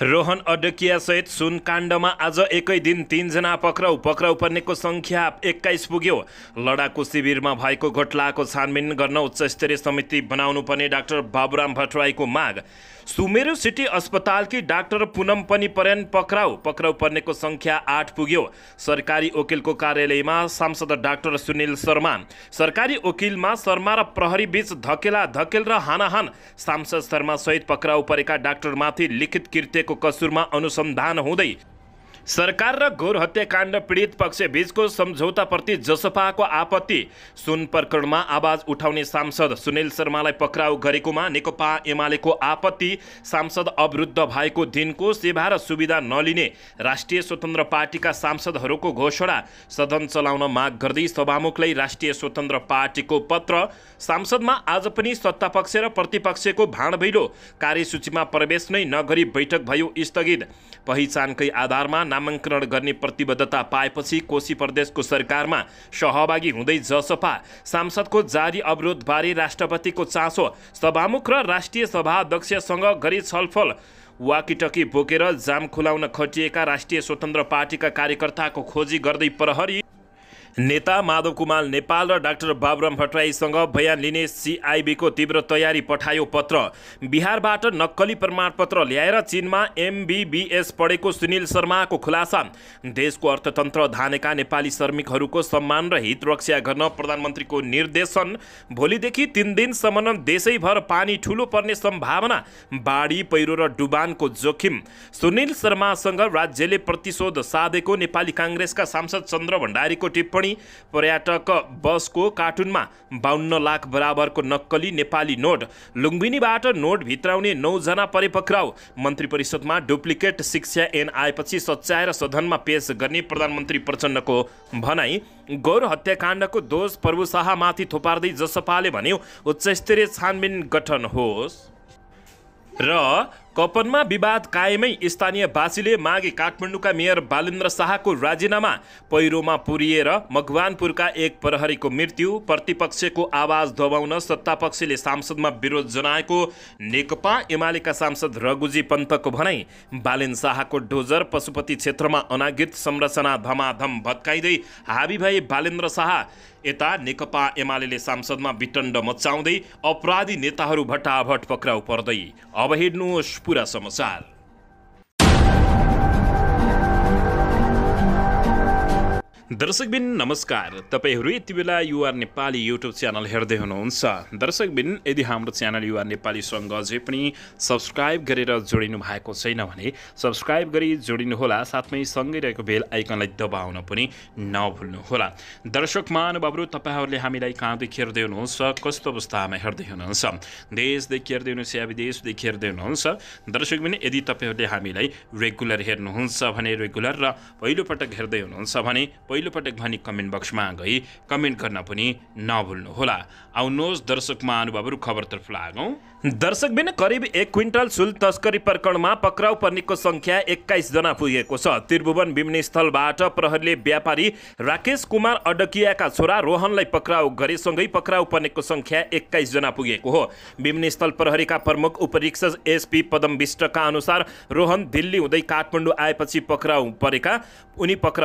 रोहन अड्डकिया सहित सुनकाण्डमा आज एकै दिन 3 जना पक्राउ पर्नेको संख्या 21 पुग्यो। लडाकु शिविरमा भएको घटनाको छानबिन गर्न उच्चस्तरीय समिति बनाउनु पर्ने डाक्टर बाबुराम भट्टराईको माग। सुमेरु सिटी अस्पतालकी डाक्टर पुनम पनि पर्यान पक्राउ पर्नेको संख्या 8 पुग्यो। सरकारी वकिलको कार्यालयमा सांसद डाक्टर सुनिल शर्मा, सरकारी वकिलमा शर्मा र प्रहरी बीच धकेल र हानाहान। सांसद शर्मा सहित पक्राउ परेका डाक्टरमाथि लिखित कृत्यको कसुरमा अनुसन्धान हुँदै सरकार र गौर हत्याकाण्ड पीडित पक्ष बीचको सम्झौताप्रति जसपाको आपत्ति। सुन प्रकरणमा आवाज उठाउने सांसद सुनिल शर्मालाई पक्राउ गरेकोमा नेकपा एमालेको आपत्ति। सांसद अवरुद्ध भएको दिनको सेवा र सुविधा नलिने राष्ट्रिय स्वतन्त्र पार्टीका सांसदहरूको घोषणा। सदन चलाउन माग गर्दै सभामुखलाई राष्ट्रिय स्वतन्त्र पार्टीको पत्र। सांसदमा आज पनि सत्तापक्ष र प्रतिपक्षको भाँडभैलो। कार्यसूचीमा प्रवेश नै नगरी बैठक भयो स्थगित। पहिचानकै आधारमा नामाङ्कन गर्ने प्रतिबद्धता पाएपछि कोशी प्रदेशको सरकारमा सहभागी हुँदै जसपा। सांसदको जारी अवरोधबारे राष्ट्रपतिको चासो। सभामुख र राष्ट्रिय सभा अध्यक्षसँग गरी छलफल। वाकीटकी बोकेर जाम खुलाउन खटिएका राष्ट्रिय स्वतन्त्र पार्टीका कार्यकर्ताको खोजी गर्दै प्रहरी। नेता माधव कुमार नेपाल र डाक्टर बाबुराम भट्टराईसँग बयान लिने सिआइबीको तीव्र तयारी पठायो पत्र। बिहारबाट नक्कली प्रमाणपत्र ल्याएर चीनमा एमबीबीएस पढेको सुनिल शर्माको खुलासा। देशको अर्थतन्त्र धानेका नेपाली श्रमिकहरूको सम्मान र हित रक्षा गर्न प्रधानमन्त्रीको निर्देशन। भोलिदेखि 3 दिनसम्म देशैभर पानी ठुलो पर्ने सम्भावना। बाढी पहिरो र डुबानको जोखिम। सुनिल शर्मासँग राज्यले प्रतिशोध साधेको नेपाली काङ्ग्रेसका सांसद चन्द्र भण्डारीको टिप्पणी। पर्यटक बसको कार्टुनमा 52 लाख बराबरको नक्कली नेपाली नोट। लुम्बिनीबाट नोट भित्राउने 9 जना परे पक्राउ। मन्त्री परिषदमा डुप्लिकेट शिक्षा ऐन आएपछि सच्याएर सदनमा पेश गर्ने प्रधानमन्त्री प्रचण्डको भनाई। गौर हत्याकाण्डको दोष प्रभु शाहमाथि थोपार्दै जसपाले भन्यो उच्चस्तरीय छानबिन गठन होस्। र कपनमा विवाद कायमै। स्थानीयवासीले मागे काठमाडौँका मेयर बालेन्द्र शाहको राजीनामा। पहिरोमा पुरिएर मकवानपुरका एक प्रहरीको मृत्यु। प्रतिपक्षको आवाज दबाउन सत्तापक्षले सांसदमा विरोध जनाएको नेकपा एमालेका सांसद रघुजी पन्तको भनाई। बालेन्द्र शाहको डोजर पशुपति क्षेत्रमा अनागृत संरचना धमाधम भत्काइँदै हाबी भए बालेन्द्र शाह। यता नेकपा एमालेले सांसदमा विटण्ड मचाउँदै अपराधी नेताहरू भट्टाभट पक्राउ पर्दै। अब हेर्नुहोस् पूरा समाचार। दर्शकबिन नमस्कार। तपाईहरू यति बेला युआर नेपाली युट्युब च्यानल हेर्दै हुनुहुन्छ। दर्शकबिन यदि हाम्रो च्यानल युआर नेपालीसँग अझै पनि सब्सक्राइब गरेर जोडिनु भएको छैन भने सब्सक्राइब गरी जोडिनुहोला। साथमै सँगै रहेको बेल आइकनलाई दबाउन पनि नभुल्नुहोला। दर्शक महानुभावहरू, तपाईहरूले हामीलाई कहाँदेखि हेर्दै हुनुहुन्छ, कस्तो अवस्थामा हेर्दै हुनुहुन्छ, देशदेखि हेर्दै हुनुहुन्छ या विदेशदेखि हेर्दै हुनुहुन्छ। दर्शकबिन यदि तपाईहरूले हामीलाई रेगुलर हेर्नुहुन्छ भने रेगुलर र पहिलोपटक हेर्दै हुनुहुन्छ भने पहिलोपटक भनी कमेन्ट बक्समा गई कमेन्ट गर्न पनि नभुल्नुहोला। आउनुहोस् दर्शक महानुभावहरू, खबरतर्फ लागौँ। दर्शकबिन करिब 1 क्विन्टल सुल तस्करी प्रकरणमा पक्राउ पर्नेको संख्या 21 जना पुगेको छ। त्रिभुवन विमानस्थलबाट प्रहरीले व्यापारी राकेश कुमार अड्डकियाका छोरा रोहनलाई पक्राउ गरेसँगै पक्राउ पर्नेको संख्या 21 जना पुगेको हो। विमानस्थल प्रहरीका प्रमुख उपरीक्षक एसपी पदम विष्टका अनुसार रोहन दिल्ली हुँदै काठमाडौँ आएपछि पक्राउ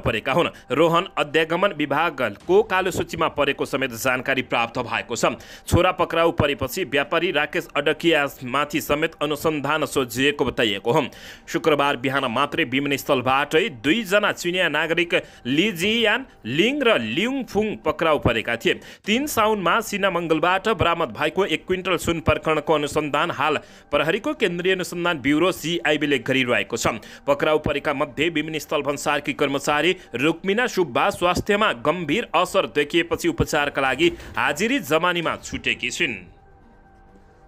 परेका हुन्। रोहन अध्यागमन विभागको कालो सूचीमा परेको समेत जानकारी प्राप्त भएको छ। छोरा पक्राउ परेपछि व्यापारी राकेश अड्डकियामाथि समेत अनुसन्धान सोझिएको बताइएको हो। शुक्रबार बिहान मात्रै विमानस्थलबाटै 2 जना चिनिया नागरिक ली जियान लिङ र लियुङफुङ पक्राउ परेका थिए। 3 साउनमा सिनामङ्गलबाट बरामद भएको 1 क्विन्टल सुन प्रकरणको अनुसन्धान हाल प्रहरीको केन्द्रीय अनुसन्धान ब्युरो सिआइबीले गरिरहेको छ। पक्राउ परेका मध्ये विमानस्थल भन्सारकी कर्मचारी रुक्मिना सुब्बा स्वास्थ्यमा गम्भीर असर देखिएपछि उपचारका लागि हाजिरी जमानीमा छुटेकी छिन्।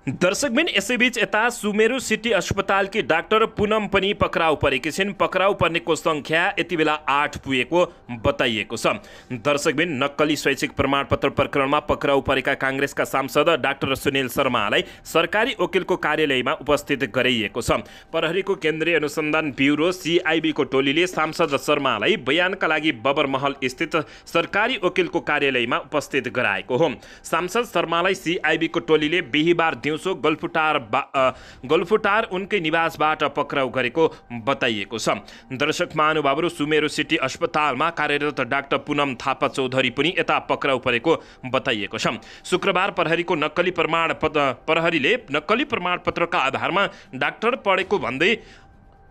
दर्शकबिन यसैबीच यता सुमेरु सिटी अस्पतालकी डाक्टर पुनम पनि पक्राउ परेकी छिन्। पक्राउ पर्नेको संख्या यति बेला 8 पुगेको बताइएको छ। दर्शकबिन नक्कली शैक्षिक प्रमाणपत्र प्रकरणमा पक्राउ परेका काङ्ग्रेसका सांसद डाक्टर सुनिल शर्मालाई सरकारी वकिलको कार्यालयमा उपस्थित गराइएको छ। प्रहरीको केन्द्रीय अनुसन्धान ब्युरो सिआइबीको टोलीले सांसद शर्मालाई बयानका लागि बबरमहल स्थित सरकारी वकिलको कार्यालयमा उपस्थित गराएको हो। सांसद शर्मालाई सिआइबीको टोलीले बिहीबार दिउँसो गल्फुटार उनकै निवासबाट पक्राउ गरेको बताइएको छ। दर्शक महानुभावहरू, सुमेरो सिटी अस्पतालमा कार्यरत डाक्टर पुनम थापा चौधरी पनि यता पक्राउ परेको बताइएको छ। शुक्रबार प्रहरीले नक्कली प्रमाणपत्रका आधारमा डाक्टर पढेको भन्दै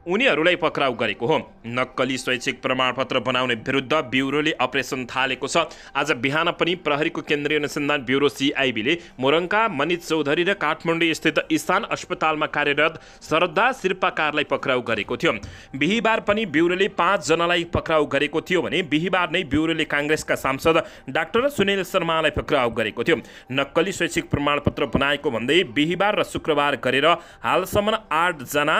उनीहरूलाई पक्राउ गरेको हो। नक्कली शैक्षिक प्रमाणपत्र बनाउने विरुद्ध ब्युरोले अपरेसन थालेको छ। आज बिहान पनि प्रहरीको केन्द्रीय अनुसन्धान ब्युरो CIB ले मोरङका मनित चौधरी र काठमाडौँ स्थित इस्तान अस्पतालमा कार्यरत शरदा शिर्पाकारलाई पक्राउ गरेको थियो। बिहिबार पनि ब्युरोले 5 जनालाई पक्राउ गरेको थियो भने बिहिबार नै ब्युरोले काङ्ग्रेसका सांसद डाक्टर सुनिल शर्मालाई पक्राउ गरेको थियो। नक्कली शैक्षिक प्रमाणपत्र बनाएको भन्दै बिहिबार र शुक्रबार गरेर हालसम्म 8 जना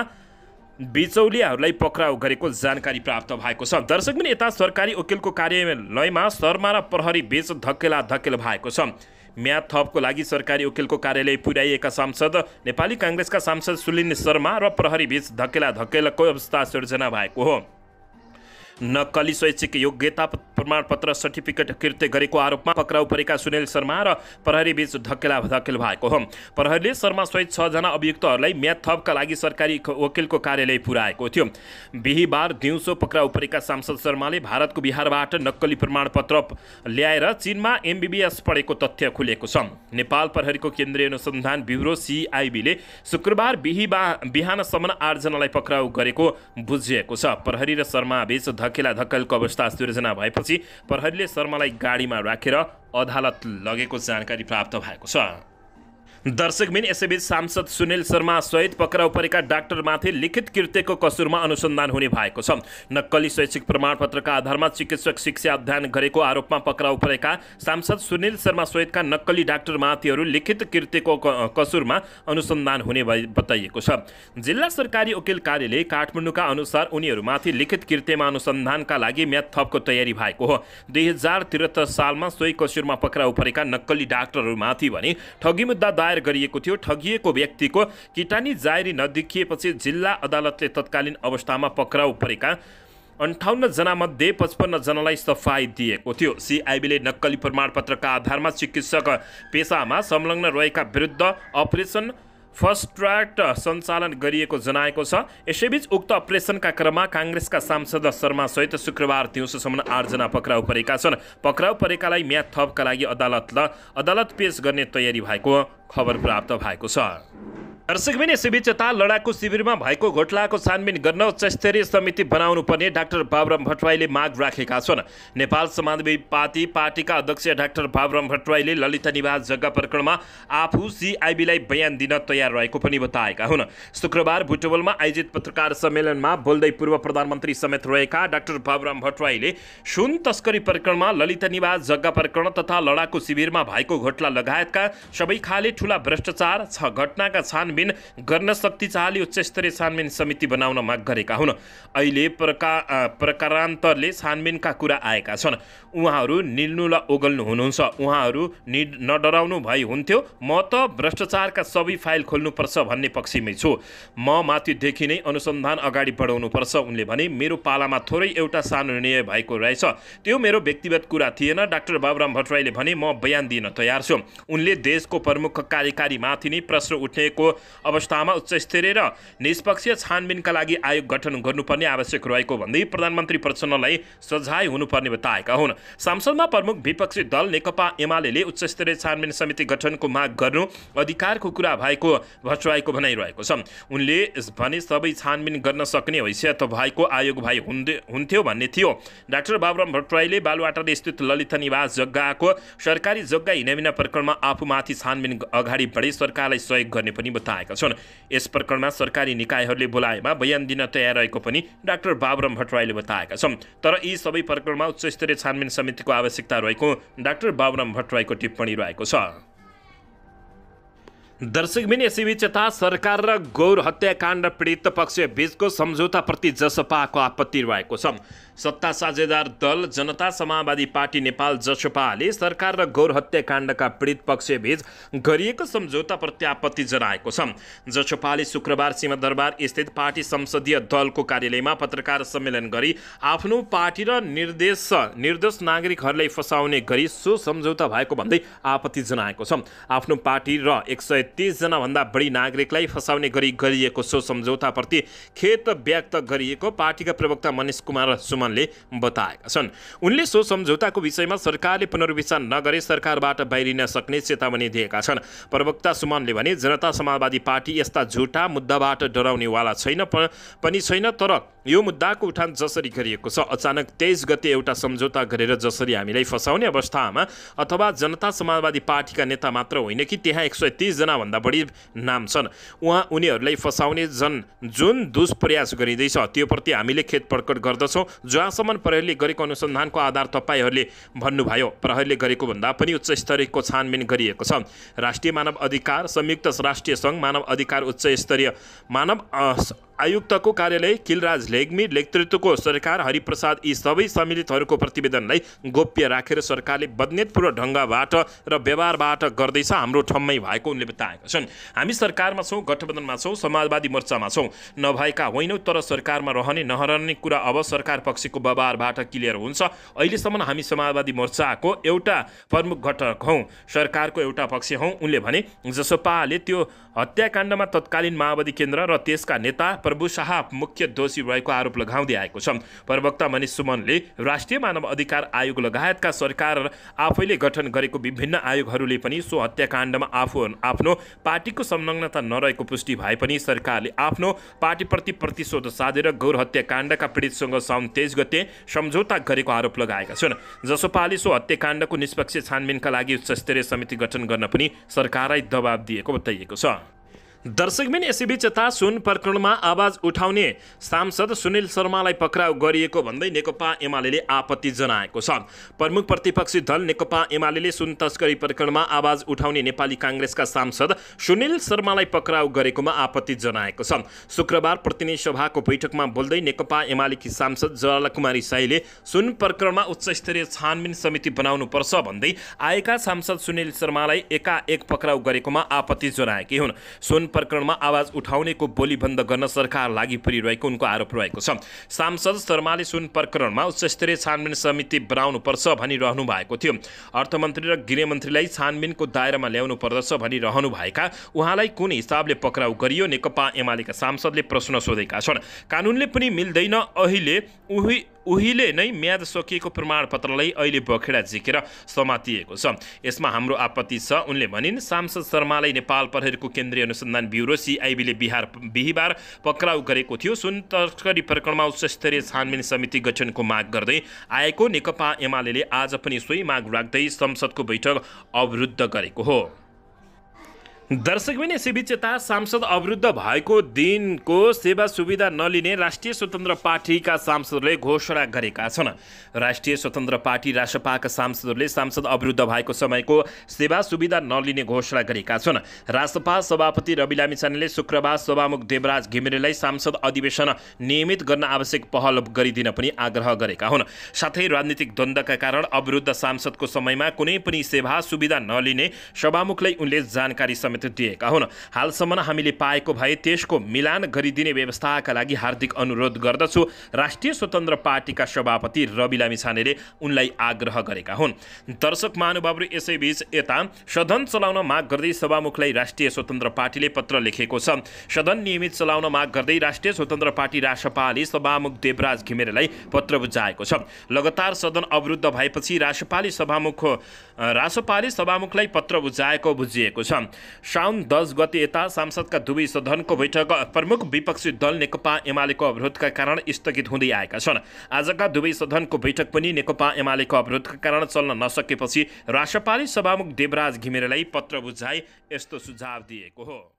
बिचौलियाहरूलाई पक्राउ गरेको जानकारी प्राप्त भएको छ। दर्शक पनि यता सरकारी वकिलको कार्यालयमा शर्मा र प्रहरी बीच धकेल भएको छ। म्याद थपको लागि सरकारी वकिलको कार्यालय पुर्याइएका सांसद नेपाली काङ्ग्रेसका सांसद सुनिल शर्मा र प्रहरी बीच धकेलको अवस्था सिर्जना भएको हो। नक्कली शैक्षिक योग्यता प्रमाणपत्र सर्टिफिकेट कृत्य गरेको आरोपमा पक्राउ परेका सुनिल शर्मा र प्रहरी बीच धकेल भएको हो। प्रहरीले शर्मा सहित 6 जना अभियुक्तहरूलाई म्याद थपका लागि सरकारी वकिलको कार्यालय पुर्याएको थियो। बिहिबार दिउँसो पक्राउ परेका सांसद शर्माले भारतको बिहारबाट नक्कली प्रमाणपत्र ल्याएर चीनमा MBBS पढेको तथ्य खुलेको छ। नेपाल प्रहरीको केन्द्रीय अनुसन्धान ब्युरो CIB ले शुक्रबार बिहानसम्म 8 जनालाई पक्राउ गरेको बुझिएको छ। प्रहरी र शर्मा बीच धकेलको अवस्था सिर्जना भएपछि प्रहरीले शर्मालाई गाडीमा राखेर अदालत लगेको जानकारी प्राप्त भएको छ। दर्शकबिन, यसैबीच सांसद सुनिल शर्मा सहित पक्राउ परेका डाक्टरमाथि लिखित कृत्यको कसुरमा अनुसन्धान हुने भएको छ। नक्कली शैक्षिक प्रमाणपत्रका आधारमा चिकित्सक शिक्षा अध्ययन गरेको आरोपमा पक्राउ परेका सांसद सुनिल शर्मा सहितका नक्कली डाक्टरमाथिहरू लिखित कृत्यको कसुरमा अनुसन्धान हुने बताइएको छ। जिल्ला सरकारी वकिल कार्यालय काठमाडौँका अनुसार उनीहरूमाथि लिखित कृत्यमा अनुसन्धानका लागि म्याद थपको तयारी भएको हो। 2073 सालमा सोही कसुरमा पक्राउ परेका नक्कली डाक्टरहरूमाथि भने ठगी मुद्दा दायर गरिएको थियो। ठगिएको व्यक्तिको किटानी जारी नदेखिएपछि जिल्ला अदालतले तत्कालीन अवस्थामा पक्राउ परेका 58 जना मध्ये 55 जनालाई सफाई दिएको थियो। CIB ले नक्कली प्रमाणपत्रका आधारमा चिकित्सक पेसामा संलग्न रहेका विरुद्ध अपरेसन फर्स्ट ट्र्याक सञ्चालन गरिएको जनाएको छ। यसैबीच उक्त अपरेसनका क्रममा काङ्ग्रेसका सांसद शर्मा सहित शुक्रबार दिउँसोसम्म 8 जना पक्राउ परेका छन्। पक्राउ परेकालाई म्याद थपका लागि अदालत पेश गर्ने तयारी भएको खबर प्राप्त भएको छ। दर्शकबिन, यसैबीच यता लडाकु शिविरमा भएको घोटालाको छानबिन गर्न उच्चस्तरीय समिति बनाउनु पर्ने डाक्टर बाबुराम भट्टराईले माग राखेका छन्। नेपाल समाजवादी पार्टीका अध्यक्ष डाक्टर बाबुराम भट्टराईले ललिता निवास जग्गा प्रकरणमा आफू CIB लाई बयान दिन तयार रहेको पनि बताएका हुन्। शुक्रबार बुटवलमा आयोजित पत्रकार सम्मेलनमा बोल्दै पूर्व प्रधानमन्त्री समेत रहेका डाक्टर बाबुराम भट्टराईले सुन तस्करी प्रकरणमा ललिता निवास जग्गा प्रकरण तथा लडाकु शिविरमा भएको घोटाला लगायतका सबै खाले ठूला भ्रष्टाचार घटनाका छानबिन गर्न शक्तिशाली उच्चस्तरीय छानबिन समिति बनाउन माग गरेका हुन्। अहिले प्रकारान्तरले छानबिनका कुरा आएका छन्। उहाँहरू निल्नुलाई ओगल्नु हुनुहुन्छ। उहाँहरू नडराउनु भई हुन्थ्यो। म त भ्रष्टाचारका सबै फाइल खोल्नुपर्छ भन्ने पक्षमै छु। म माथिदेखि नै अनुसन्धान अगाडि बढाउनुपर्छ। उनले भने, मेरो पालामा थोरै एउटा सानो निर्णय भएको रहेछ। त्यो मेरो व्यक्तिगत कुरा थिएन। डाक्टर बाबुराम भट्टराईले भने, म बयान दिन तयार छु। उनले देशको प्रमुख कार्यकारीमाथि नै प्रश्न उठेको अवस्थामा उच्चस्तरीय र निष्पक्ष छानबिनका लागि आयोग गठन गर्नुपर्ने आवश्यक रहेको भन्दै प्रधानमन्त्री प्रचण्डलाई सजाय हुनुपर्ने बताएका हुन्। संसदमा प्रमुख विपक्षी दल नेकपा एमाले उच्चस्तरीय छानबिन समिति गठनको माग गर्नु अधिकारको कुरा भएको भट्टराईको भनाइरहेको छ। उनले भने, सबै छानबिन गर्न सक्ने हैसियत भएको आयोग भए हुन्थ्यो भन्ने थियो। डाक्टर बाबुराम भट्टराईले बालुवाटार स्थित ललिता निवास जग्गाको सरकारी जग्गा हिनामिना प्रकरणमा आफूमाथि छानबिन अगाडि बढी सरकारलाई सहयोग गर्ने पनि बताएका छन्। यस प्रकरणमा सरकारी निकायहरूले बोलाएमा बयान दिन तयार रहेको पनि डाक्टर बाबुराम भट्टराईले बताएका छन्। तर यी सबै प्रकरणमा उच्चस्तरीय छानबिन समितिको आवश्यकता रहेको डाक्टर बाबुराम भट्टराईको टिप्पणी रहेको छ। दर्शकबिन, यसैबीच यता सरकार र गौर हत्याकाण्ड पीडित पक्ष बीचको सम्झौताप्रति जसपाको आपत्ति रहेको छ। सत्ता साझेदार दल जनता समाजवादी पार्टी नेपाल जसपाले सरकार र गौर हत्याकाण्डका पीडित पक्षबीच गरिएको सम्झौताप्रति आपत्ति जनाएको छ। जसपाले शुक्रबार सिंहदरबार स्थित पार्टी संसदीय दलको कार्यालयमा पत्रकार सम्मेलन गरी आफ्नो पार्टी र निर्दोष नागरिकहरूलाई फसाउने गरी सो सम्झौता भएको भन्दै आपत्ति जनाएको छ। आफ्नो पार्टी र 130 जना भन्दा बढी नागरिकलाई फसाउने गरी गरिएको सो सम्झौताप्रति खेद व्यक्त गरिएको पार्टीका प्रवक्ता मनिष कुमार सुमनले बताएका छन्। उनले सो सम्झौताको विषयमा सरकारले पुनर्विचार नगरे सरकारबाट बाहिरिन सक्ने चेतावनी दिएका छन्। प्रवक्ता सुमनले भने जनता समाजवादी पार्टी यस्ता झुटा मुद्दाबाट डराउनेवाला पनि छैन, तर यो मुद्दाको उठान जसरी गरिएको छ, अचानक 23 गते एउटा सम्झौता गरेर जसरी हामीलाई फसाउने अवस्थामा अथवा जनता समाजवादी पार्टीका नेता मात्र होइन कि त्यहाँ 130 जना भन्दा बढी नाम छन्, उनीहरूलाई फसाउने जुन दुष्प्रयास गरिँदैछ त्योप्रति हामीले खेद प्रकट गर्दछौँ। जहाँसम्म प्रहरीले गरेको अनुसन्धानको आधार तपाईँहरूले भन्नुभयो, प्रहरीले गरेको भन्दा पनि उच्च स्तरीयको छानबिन गरिएको छ। राष्ट्रिय मानव अधिकार, संयुक्त राष्ट्रिय सङ्घ मानव अधिकार उच्च स्तरीय मानव आयुक्तको कार्यालय, खिलराज लेग्मी नेतृत्वको सरकार, हरिप्रसाद यी सबै सम्मिलितहरूको प्रतिवेदनलाई गोप्य राखेर सरकारले बदनीतपूर्ण ढङ्गबाट र व्यवहारबाट गर्दैछ, हाम्रो ठम्मै भएको उनले बताएका छन्। हामी सरकारमा छौँ, गठबन्धनमा छौँ, समाजवादी मोर्चामा छौँ, नभएका होइनौँ, तर सरकारमा रहने नरहने कुरा अब सरकार पक्षको व्यवहारबाट क्लियर हुन्छ। अहिलेसम्म हामी समाजवादी मोर्चाको एउटा प्रमुख घटक हौँ, सरकारको एउटा पक्ष हौँ। उनले भने जसपाले त्यो हत्याकाण्डमा तत्कालीन माओवादी केन्द्र र त्यसका नेता प्रभु शाह मुख्य दोषी रहेको आरोप लगाउँदै आएको छ। प्रवक्ता मनिष सुमनले राष्ट्रिय मानव अधिकार आयोग लगायतका सरकार आफैले गठन गरेको विभिन्न आयोगहरूले पनि सो हत्याकाण्डमा आफ्नो पार्टीको संलग्नता नरहेको पुष्टि भए पनि सरकारले आफ्नो पार्टीप्रति प्रतिशोध साधेर गौर हत्याकाण्डका पीडितसँग साउन 23 गते सम्झौता गरेको आरोप लगाएका छन्। जसपाले सो हत्याकाण्डको निष्पक्ष छानबिनका लागि उच्चस्तरीय समिति गठन गर्न पनि सरकारलाई दबाब दिएको बताइएको छ। दर्शकबिन यसैबीच यता सुन प्रकरणमा आवाज उठाउने सांसद सुनिल शर्मालाई पक्राउ गरिएको भन्दै नेकपा एमाले आपत्ति जनाएको छ। प्रमुख प्रतिपक्षी दल नेकपा एमाले सुन तस्करी प्रकरणमा आवाज उठाउने नेपाली काङ्ग्रेसका सांसद सुनिल शर्मालाई पक्राउ गरेकोमा आपत्ति जनाएको छ। शुक्रबार प्रतिनिधि सभाको बैठकमा बोल्दै नेकपा एमालेकी सांसद ज्वालाकुमारी शाहीले सुन प्रकरणमा उच्चस्तरीय छानबिन समिति बनाउनुपर्छ भन्दै आएका सांसद सुनिल शर्मालाई एकाएक पक्राउ गरेकोमा आपत्ति जनाएकी हुन्। सुन प्रकरणमा आवाज उठाउनेको बोली बन्द गर्न सरकार लागि परिरहेको उनको आरोप रहेको छ। सांसद शर्माले सुन प्रकरणमा उच्चस्तरीय छानबिन समिति बनाउनुपर्छ भनिरहनु भएको थियो। अर्थमन्त्री र गृहमन्त्रीलाई छानबिनको दायरामा ल्याउनु पर्दछ भनिरहनु भएका उहाँलाई कुन हिसाबले पक्राउ गरियो, नेकपा एमालेका सांसदले प्रश्न सोधेका छन्। कानुनले पनि मिल्दैन, उहिले नै म्याद सकिएको प्रमाणपत्रलाई अहिले बखेडा झिकेर समातिएको छ, यसमा हाम्रो आपत्ति छ। उनले भनिन् सांसद शर्मालाई नेपाल प्रहरीको केन्द्रीय अनुसन्धान ब्युरो CIB ले बिहिबार पक्राउ गरेको थियो। सुन तस्करी प्रकरणमा उच्चस्तरीय छानबिन समिति गठनको माग गर्दै आएको नेकपा एमाले आज पनि सोही माग राख्दै संसदको बैठक अवरुद्ध गरेको हो। दर्शकबिन यसैबीच यता सांसद अवरुद्ध भएको दिनको सेवा सुविधा नलिने राष्ट्रिय स्वतन्त्र पार्टीका सांसदले घोषणा गरेका छन्। राष्ट्रिय स्वतन्त्र पार्टी रासपाका सांसदहरूले सांसद अवरुद्ध भएको समयको सेवा सुविधा नलिने घोषणा गरेका छन्। रासपा सभापति रवि लामिछानेले शुक्रबार सभामुख देवराज घिमिरेलाई सांसद अधिवेशन नियमित गर्न आवश्यक पहल गरिदिन पनि आग्रह गरेका हुन्। साथै राजनीतिक द्वन्द्वका कारण अवरुद्ध सांसदको समयमा कुनै पनि सेवा सुविधा नलिने सभामुखलाई उनले जानकारी समेत दिएका हुन्। हालसम्म हामीले पाएको भए त्यसको मिलान गरिदिने व्यवस्थाका लागि हार्दिक अनुरोध गर्दछु, राष्ट्रिय स्वतन्त्र पार्टीका सभापति रवि लामिछानेले उनलाई आग्रह गरेका हुन्। दर्शक महानुभावहरू यसैबीच यता सदन चलाउन माग गर्दै सभामुखलाई राष्ट्रिय स्वतन्त्र पार्टीले पत्र लेखेको छ। सदन नियमित चलाउन माग गर्दै राष्ट्रिय स्वतन्त्र पार्टी रासपाले सभामुख देवराज घिमिरेलाई पत्र बुझाएको छ। लगातार सदन अवरुद्ध भएपछि रासपाले सभामुखलाई पत्र बुझाएको बुझिएको छ। साउन 10 गते यता सांसदका दुवै सदनको बैठक प्रमुख विपक्षी दल नेकपा एमालेको अवरोधका कारण स्थगित हुँदै आएका छन्। आजका दुवै सदनको बैठक पनि नेकपा एमालेको अवरोधका कारण चल्न नसकेपछि रासपाले सभामुख देवराज घिमिरेलाई पत्र बुझाई यस्तो सुझाव दिएको हो।